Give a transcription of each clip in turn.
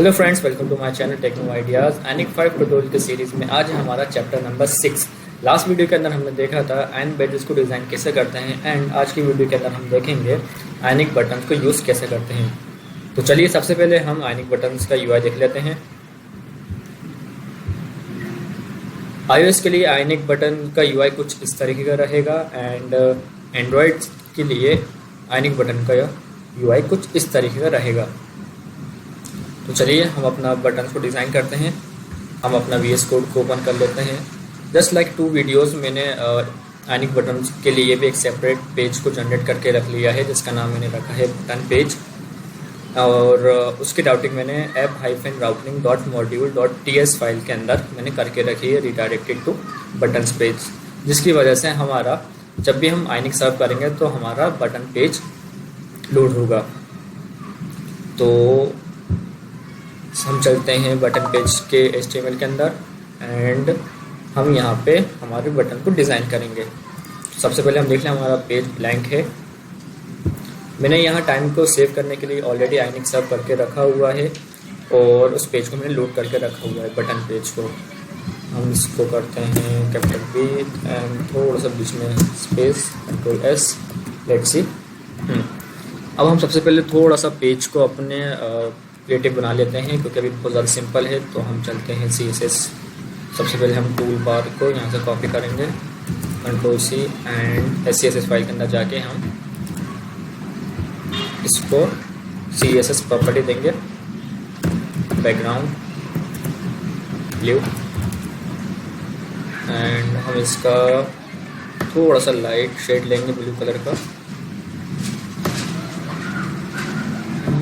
Hello friends, welcome to my channel techno ideas. Ionic 5 tutorial के series में आज है हमारा चैप्टर नंबर 6। लास्ट वीडियो के अंदर हमने देखा था एंड बैजेस को डिज़ाइन कैसे करते हैं, एंड आज की वीडियो के अंदर हम देखेंगे एनिक बटन्स को यूज़ कैसे करते हैं। तो चलिए सबसे पहले हम एनिक बटन्स का यूआई देख लेते हैं। iOS के लिए एनिक बटन का यूआई कुछ इस तरीके का रहेगा, एंड एंड्रॉयड के लिए एनिक बटन का यूआई कुछ इस तरीके का रहेगा। तो चलिए हम अपना बटन को डिज़ाइन करते हैं। हम अपना VS कोड को ओपन कर लेते हैं। जस्ट लाइक 2 वीडियोस मैंने एनिक बटन के लिए भी एक सेपरेट पेज को जनरेट करके रख लिया है, जिसका नाम मैंने रखा है बटन पेज, और उसकी राउटिंग मैंने app-routing.module.ts फाइल के अंदर मैंने करके रखी है, रिडायरेक्टेड टू बटन्स पेज, जिसकी वजह से हमारा जब भी हम एनिक सर्व करेंगे तो हमारा बटन पेज लोड होगा। तो हम चलते हैं बटन पेज के HTML के अंदर, एंड हम यहाँ पे हमारे बटन को डिज़ाइन करेंगे। सबसे पहले हम देख लें हमारा पेज ब्लैंक है। मैंने यहाँ टाइम को सेव करने के लिए ऑलरेडी एनिक सर्व करके रखा हुआ है, और उस पेज को मैंने लोड करके रखा हुआ है, बटन पेज को। हम इसको करते हैं कैपिटल B एंड थोड़ा सा बीच में स्पेस, Ctrl+S, लेट्स सी। अब हम सबसे पहले थोड़ा सा पेज को अपने क्रिएटिव बना लेते हैं, क्योंकि अभी बहुत ज़्यादा सिंपल है। तो हम चलते हैं CSS। सबसे पहले हम टूल बार को यहाँ से कॉपी करेंगे, Ctrl+C, एंड CSS फाइल के अंदर जाके हम इसको CSS प्रॉपर्टी देंगे, बैकग्राउंड ब्लू, एंड हम इसका थोड़ा सा लाइट शेड लेंगे ब्लू कलर का।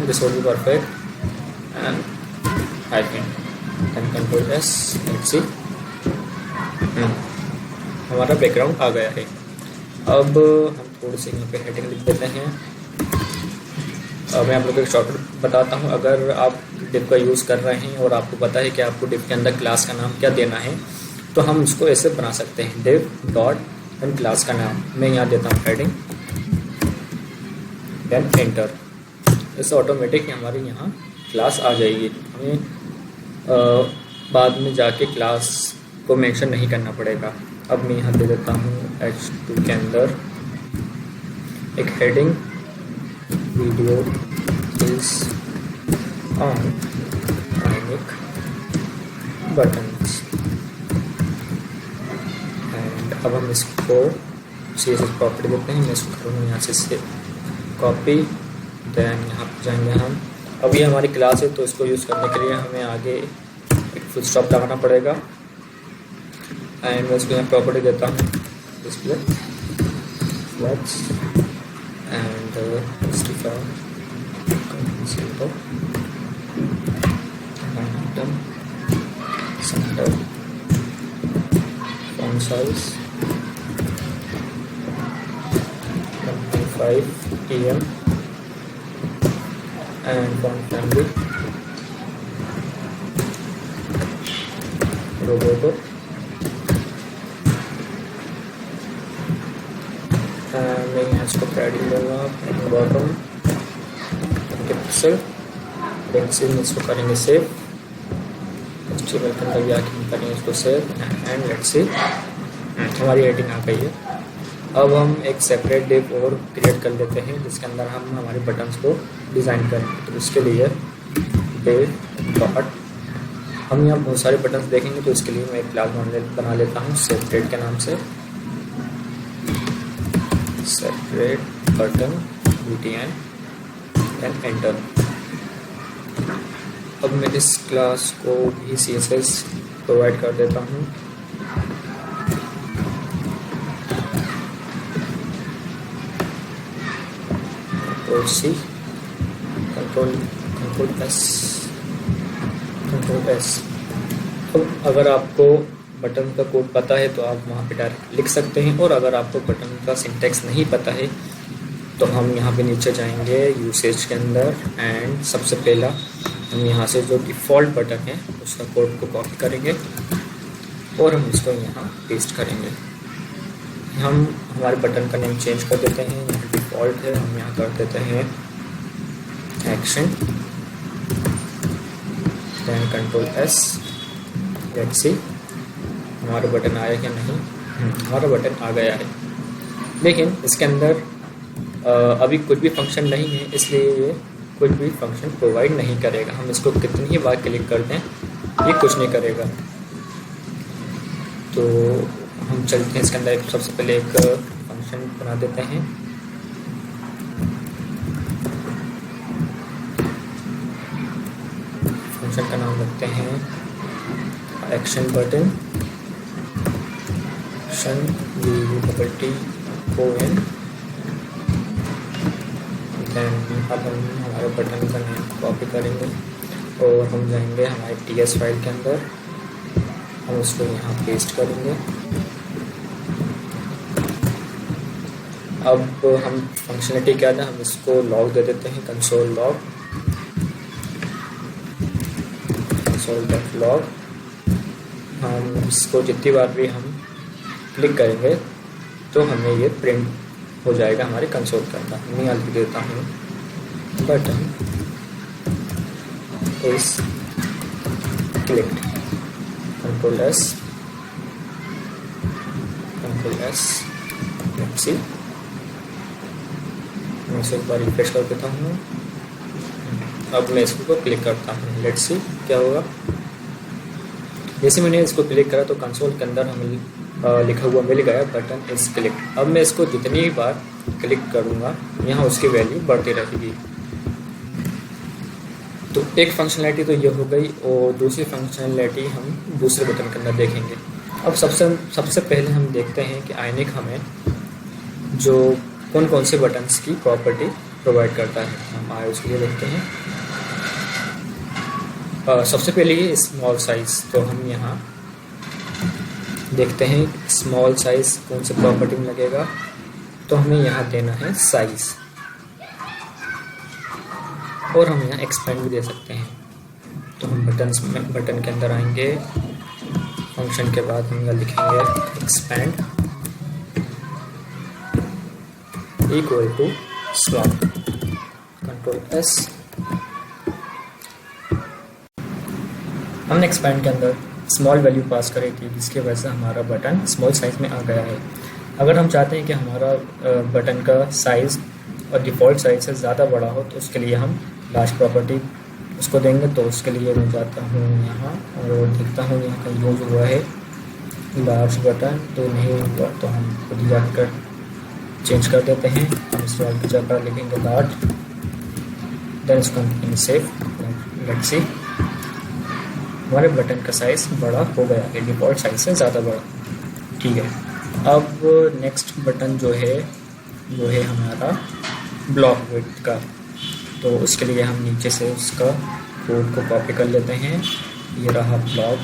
This will be perfect, and I can Ctrl+S, let's see। हमारा बैकग्राउंड आ गया है। अब हम थोड़ी सी यहाँ पे हेडिंग लिख देते हैं। मैं आप लोगों को एक शॉर्टकट बताता हूँ। अगर आप डिव का यूज़ कर रहे हैं और आपको पता है कि आपको डिव के अंदर क्लास का नाम क्या देना है, तो हम इसको ऐसे बना सकते हैं, डिव डॉट एंड क्लास का नाम मैं यहाँ देता हूँ हेडिंग, देन एंटर। इससे ऑटोमेटिक हमारी यहाँ क्लास आ जाएगी। हमें बाद में जाके क्लास को मेंशन नहीं करना पड़ेगा। अब मैं यहाँ दे देता हूँ H2 के अंदर एक heading, video is on Ionic buttons, and अब हम इसको CSS प्रॉपर्टी देते हैं। मैं इसको करूँगा यहाँ से कॉपी, देन यहाँ पर जाएंगे हम। अब ये हमारी क्लास है, तो इसको यूज़ करने के लिए हमें आगे एक फुल स्टॉप लगाना पड़ेगा, एंड मैं इसको यहाँ प्रॉपर्टी देता हूँ, display flags, and centre, font size 1.5 EM, and font family Roboto, and मैं यहाँ इसको पैडिंग दूँगा, बॉटम पिक्सल, पेंसिल में इसको करेंगे सेव, HTML के अंदर जाके हम करेंगे इसको सेव, एंड लेट्स सी हमारी एडिटिंग आ गई है। अब हम एक सेपरेट डिव और क्रिएट कर लेते हैं, जिसके अंदर हम हमारे बटन्स को डिज़ाइन करेंगे। तो इसके लिए डिव डॉट, हम यहाँ बहुत सारे बटन्स देखेंगे, तो इसके लिए मैं एक क्लास बना लेता हूँ सेपरेट के नाम से, separate button btn, and enter. अब मैं इस क्लास को भी CSS प्रोवाइड कर देता हूँ। Ctrl+C, Ctrl+S। अब अगर आपको बटन का कोड पता है तो आप वहाँ पे डायरेक्ट लिख सकते हैं, और अगर आपको बटन का सिंटैक्स नहीं पता है तो हम यहाँ पे नीचे जाएंगे यूसेज के अंदर, एंड सबसे पहला हम यहाँ से जो डिफ़ॉल्ट बटन है उसका कोड को कॉपी करेंगे, और हम इसको यहाँ पेस्ट करेंगे। हम हमारे बटन का नेम चेंज कर देते हैं, यहाँ डिफ़ॉल्ट है, हम यहाँ कर देते हैं action then control S. Let's see हमारा बटन आया क्या नहीं। हमारा बटन आ गया है, लेकिन इसके अंदर अभी कुछ भी फंक्शन नहीं है, इसलिए ये कुछ भी फंक्शन प्रोवाइड नहीं करेगा। हम इसको कितनी ही बार क्लिक कर दें ये कुछ नहीं करेगा। तो हम चलते हैं इसके अंदर, सबसे पहले एक फंक्शन बना देते हैं। फंक्शन का नाम रखते हैं एक्शन बटन, एक्शन VUTTON। अब हम हमारे बटन का नाम कॉपी करेंगे और हम जाएंगे हमारे TS फाइल के अंदर, हम उसको यहाँ पेस्ट करेंगे। अब हम फंक्शनलिटी क्या था, हम इसको लॉग दे देते हैं, कंसोल लॉग, console.log। हम इसको जितनी बार भी हम क्लिक करेंगे तो हमें ये प्रिंट हो जाएगा हमारे कंसोल के अंदर। मैं यहाँ लिख देता हूँ button is clicked, control S, let's सी। मैं इसे एक बार रिफ्रेश कर देता हूँ। अब मैं इसको क्लिक करता हूँ, लेट्स सी क्या होगा। जैसे मैंने इसको क्लिक करा तो कंसोल के अंदर हमें लिखा हुआ मिल गया बटन इज क्लिक्ड। अब मैं इसको जितनी बार क्लिक करूँगा यहाँ उसकी वैल्यू बढ़ती रहेगी। तो एक फंक्शनैलिटी तो ये हो गई, और दूसरी फंक्शनैलिटी हम दूसरे बटन के अंदर देखेंगे। अब सबसे पहले हम देखते हैं कि आइनिक हमें जो कौन कौन से बटन्स की प्रॉपर्टी प्रोवाइड करता है। हम आए उसके लिए देखते हैं। सबसे पहले ये स्मॉल साइज़, तो हम यहाँ देखते हैं स्मॉल साइज़ कौन से प्रॉपर्टी में लगेगा। तो हमें यहाँ देना है साइज़, और हम यहाँ एक्सपेंड भी दे सकते हैं। तो हम बटन के अंदर आएंगे, फंक्शन के बाद हम यहाँ लिखेंगे expand equal to slot, control S. हमने एक्सपेंड के अंदर स्मॉल वैल्यू पास करी थी, जिसकी वजह से हमारा बटन स्मॉल साइज़ में आ गया है। अगर हम चाहते हैं कि हमारा बटन का साइज़ और डिफ़ॉल्ट साइज़ से ज़्यादा बड़ा हो, तो उसके लिए हम लार्ज प्रॉपर्टी उसको देंगे। तो उसके लिए मैं जाता हूँ यहाँ और देखता हूँ यहाँ का यूज हुआ है लार्ज बटन, तो नहीं हुआ तो हम खुद जाकर चेंज कर देते हैं। हम इस वाल की जगह लिखेंगे लार्ज, देन इसको सेव। लेट्स सी हमारे बटन का साइज़ बड़ा हो गया है, डिफ़ॉल्ट साइज़ से ज़्यादा बड़ा। ठीक है, अब नेक्स्ट बटन जो है हमारा ब्लॉक विड्थ का। तो उसके लिए हम नीचे से उसका कोड को कॉपी कर लेते हैं। ये रहा ब्लॉक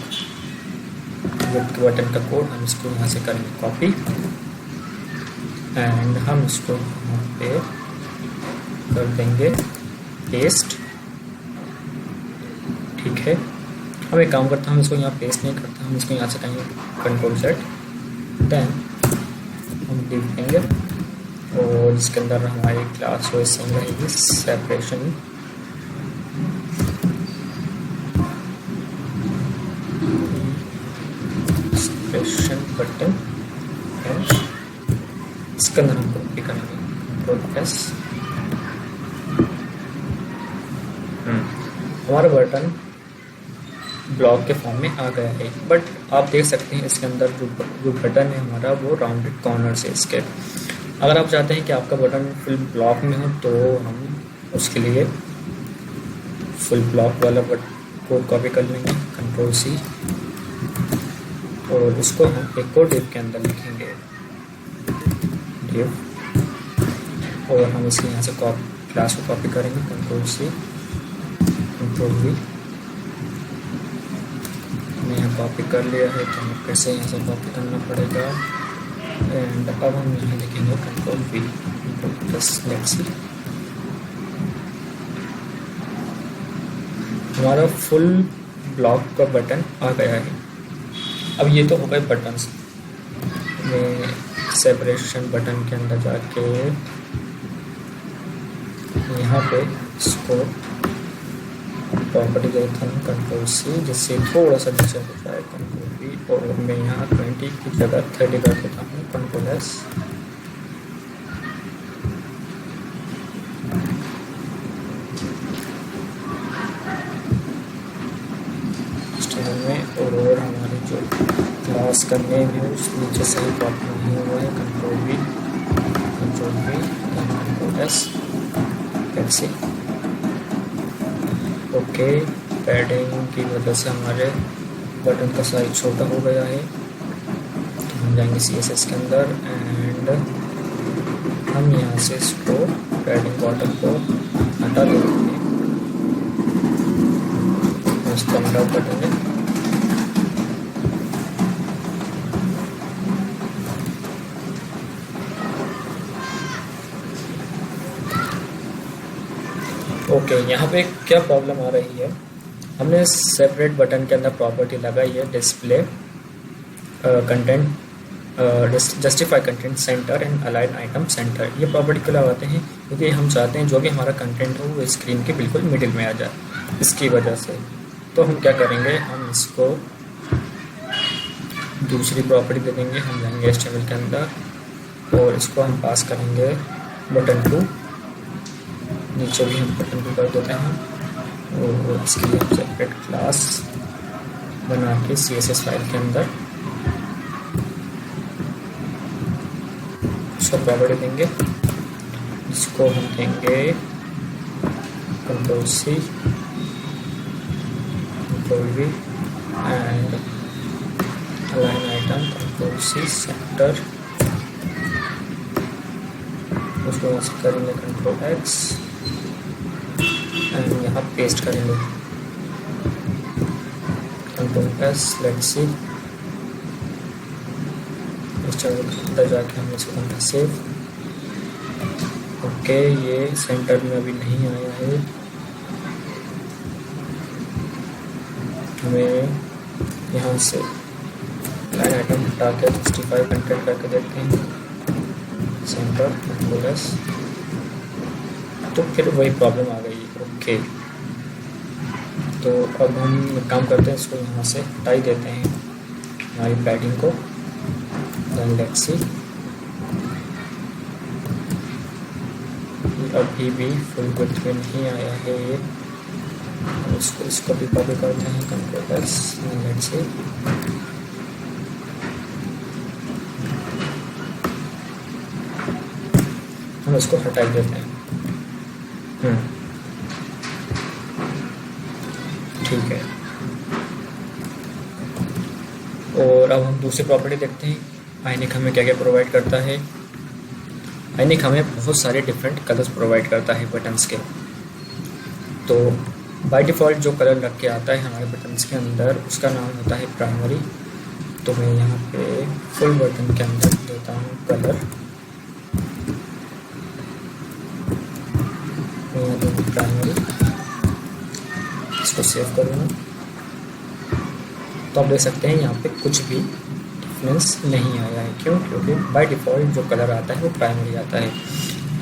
विड्थ बटन का कोड, हम इसको यहाँ से करेंगे कॉपी, एंड हम इसको यहाँ पे कर देंगे पेस्ट। ठीक है, हम एक काम करते हैं, हम इसको यहाँ पेस्ट नहीं करते, हम इसको यहाँ से करेंगे कंट्रोल सेट, देन हम लिखेंगे, और इसके अंदर हमारी क्लास वो सेम रहेगी सेपरेशन बटन, इसके अंदर हम कॉपी करेंगे कंट्रोल एस। हमारा बटन ब्लॉक के फॉर्म में आ गया है, बट आप देख सकते हैं इसके अंदर जो बटन है हमारा वो राउंडेड कॉर्नर से इसके। अगर आप चाहते हैं कि आपका बटन फुल ब्लॉक में हो, तो हम उसके लिए फुल ब्लॉक वाला कोड कॉपी कर लेंगे, कंट्रोल सी, और इसको हम एक और डिव के अंदर लिखेंगे डिव, और हम इसके यहाँ से क्लास को कॉपी करेंगे, कंट्रोल सी, कंट्रोल वी। हमने यहाँ कॉपी कर लिया है, तो हमें फिर से यहाँ से कॉपी करना पड़ेगा, एंड अब हम यहाँ लिखेंगे control we, control plus. Let's see हमारा फुल ब्लॉक का बटन आ गया है। अब ये तो हो गए बटन्स। मैं सेपरेशन बटन के अंदर जाके यहाँ पे इसको प्रॉपर्टी देता हूँ कंट्रोल सी, जिससे थोड़ा सा नीचे हो जाए कंट्रोल वी, और मैं यहाँ 20 की जगह 30 कर देता हूँ कंट्रोल एस। में और हमारे जो क्लास का नेम है उस नीचे सही प्रॉपर नहीं हुआ है, कंट्रोल वी कंट्रोल एस कैसे। ओके, पैडिंग की वजह से हमारे बटन का साइज छोटा हो गया है, तो हम जाएंगे CSS के अंदर एंड हम यहाँ से इसको पैडिंग बॉटम को हटा देंगे, इसको हटा कर देंगे। ओके, यहाँ पे क्या प्रॉब्लम आ रही है, हमने सेपरेट बटन के अंदर प्रॉपर्टी लगाई है display content justify content centre and align item centre. ये प्रॉपर्टी को लगाते हैं क्योंकि हम चाहते हैं जो भी हमारा कंटेंट हो वो स्क्रीन के बिल्कुल मिडिल में आ जाए, इसकी वजह से। तो हम क्या करेंगे, हम इसको दूसरी प्रॉपर्टी दे देंगे, हम जाएंगे HTML के अंदर और इसको हम पास करेंगे बटन टू, नीचे भी हम बटन टू कर देते हैं और इसके लिए हम सेपरेट क्लास बना के CSS फाइल के अंदर उसको प्रॉपर्टी देंगे, इसको हम देंगे control C control V and align item control C centre, उसको करेंगे कंट्रोल एक्स एंड यहाँ पेस्ट करेंगे कंट्रोल एस। लेट्स सी, अंदर जाके हम इसको करते सेव। ओके, ये सेंटर में अभी नहीं आया है, हमें यहाँ से लाइन आइटम हटा के जस्टिफाई कंटेंट करके देखते हैं सेंटर कंट्रोल एस, तो फिर वही प्रॉब्लम आ गई। ओके, तो अब हम काम करते हैं, इसको यहाँ से हटा ही देते हैं हमारी पैडिंग को। देन लेट्स सी, अभी भी फुल विड्थ में नहीं आया है ये, इसको भी कॉपी करते हैं कंट्रोल एस। लेट्स सी, हम इसको हटा देते हैं। ठीक है, और अब हम दूसरी प्रॉपर्टी देखते हैं। आइनिक हमें क्या क्या प्रोवाइड करता है। आइनिक हमें बहुत सारे डिफरेंट कलर्स प्रोवाइड करता है बटन्स के। तो बाय डिफ़ॉल्ट जो कलर लग के आता है हमारे बटन्स के अंदर उसका नाम होता है प्राइमरी। तो मैं यहाँ पे फुल बटन के अंदर देता हूँ कलर, मैं यहाँ दूँगी प्राइमरी, इसको सेव करूँगा। तो आप देख सकते हैं यहाँ पे कुछ भी डिफरेंस नहीं आया है। क्यों? क्योंकि बाय डिफ़ॉल्ट जो कलर आता है वो प्राइमरी आता है।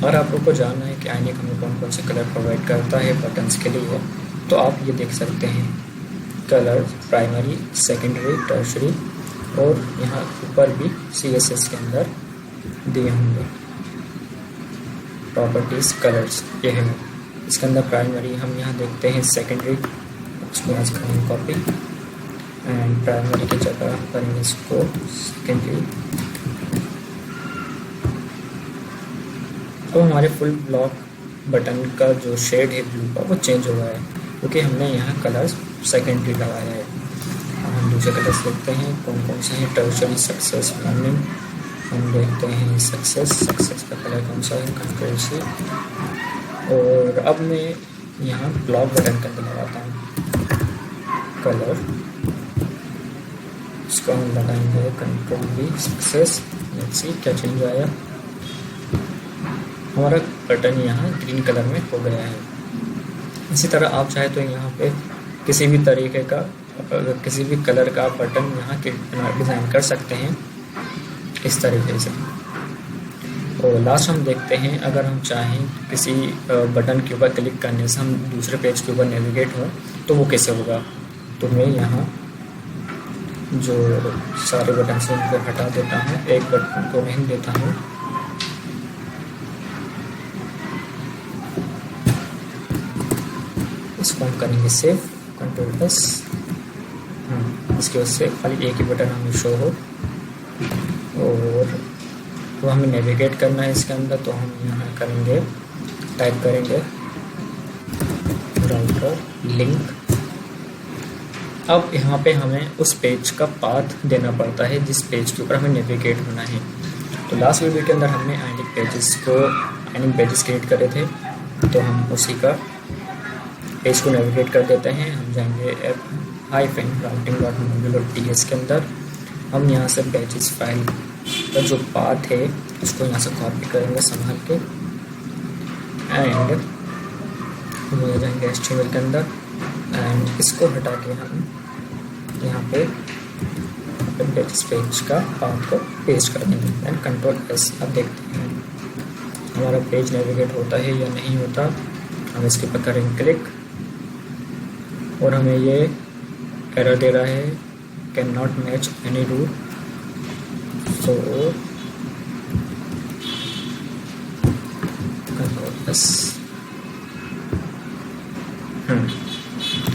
और आप लोग को जानना है कि आइनिक हमें कौन कौन से कलर प्रोवाइड करता है बटन्स के लिए, तो आप ये देख सकते हैं कलर प्राइमरी, सेकेंडरी, टर्शरी, और यहाँ ऊपर भी CSS के अंदर दिए होंगे प्रॉपर्टीज़ कलर्स। ये है इसके अंदर प्राइमरी, हम यहाँ देखते हैं सेकेंडरी, उसको यहाँ से करेंगे कॉपी एंड प्राइमरी की जगह करेंगे इसको सेकेंडरी। तो हमारे फुल ब्लॉक बटन का जो शेड है ब्लू का वो चेंज हो गया है क्योंकि हमने यहाँ कलर्स सेकेंडरी लगाया है। अब हम दूसरे कलर्स देखते हैं कौन कौन से हैं। टर्शरी, सक्सेस, वार्निंग, हम देखते हैं सक्सेस का कलर कौन सा है, कंट्रोल से। और अब मैं यहाँ ब्लॉक बटन के अंदर लगाता हूँ कलर, इसको हम लगाएंगे control V, success. Let's see क्या चेंज आया। हमारा बटन यहाँ ग्रीन कलर में हो गया है। इसी तरह आप चाहे तो यहाँ पे किसी भी तरीके का किसी भी कलर का बटन यहाँ के डिज़ाइन कर सकते हैं इस तरीके से। तो लास्ट हम देखते हैं, अगर हम चाहें किसी बटन के ऊपर क्लिक करने से हम दूसरे पेज के ऊपर नेविगेट हों तो वो कैसे होगा। तो मैं यहाँ जो सारे बटन से उनको हटा देता हूँ, एक बटन को नहीं देता हूँ। इसको हम करेंगे सेव, कंट्रोल एस। इसकी वजह से खाली एक ही बटन हमें शो हो, और तो हमें नेविगेट करना है इसके अंदर। तो हम यहाँ करेंगे, टाइप करेंगे राउटर लिंक। अब यहाँ पे हमें उस पेज का पाथ देना पड़ता है जिस पेज के ऊपर हमें नेविगेट होना है। तो लास्ट वीडियो के अंदर हमने आइनिक पेजेस क्रिएट करे थे, तो हम उसी का पेज को नेविगेट कर देते हैं। हम जाएंगे routing.module.ts के अंदर। हम यहाँ से पेजेस फाइल का जो पाथ है उसको यहाँ से कॉपी करेंगे संभाल के, एंड हम जाएंगे HTML के अंदर, एंड इसको हटा के हम यहाँ पे पेज का पाथ को पेस्ट कर देंगे, एंड कंट्रोल एस। अब देखते हैं हमारा पेज नेविगेट होता है या नहीं होता। हम इसके ऊपर करेंगे क्लिक, और हमें ये एरर दे रहा है, can not match any route. So control S.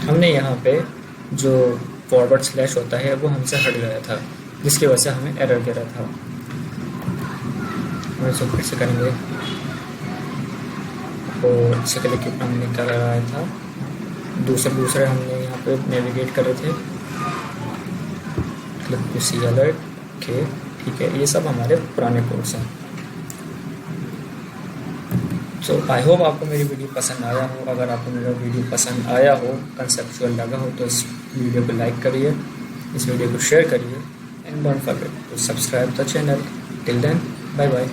हमने यहाँ पे जो फॉरवर्ड स्लैश होता है वो हमसे हट गया था, जिसकी वजह से हमें एरर दे रहा था। हम इसको फिर से करेंगे, और इससे क्लिक हमने क्या लगाया था, दूसरे हमने यहाँ पे नेविगेट करे थे, क्लिक टू सी अलर्ट के। ठीक है, ये सब हमारे पुराने कोर्स हैं। सो आई होप आपको मेरी वीडियो पसंद आया हो। अगर आपको मेरा वीडियो पसंद आया हो, कंसेप्चुअल लगा हो, तो इस वीडियो को लाइक करिए, इस वीडियो को शेयर करिए, and don't forget to subscribe the channel. Till then, bye bye.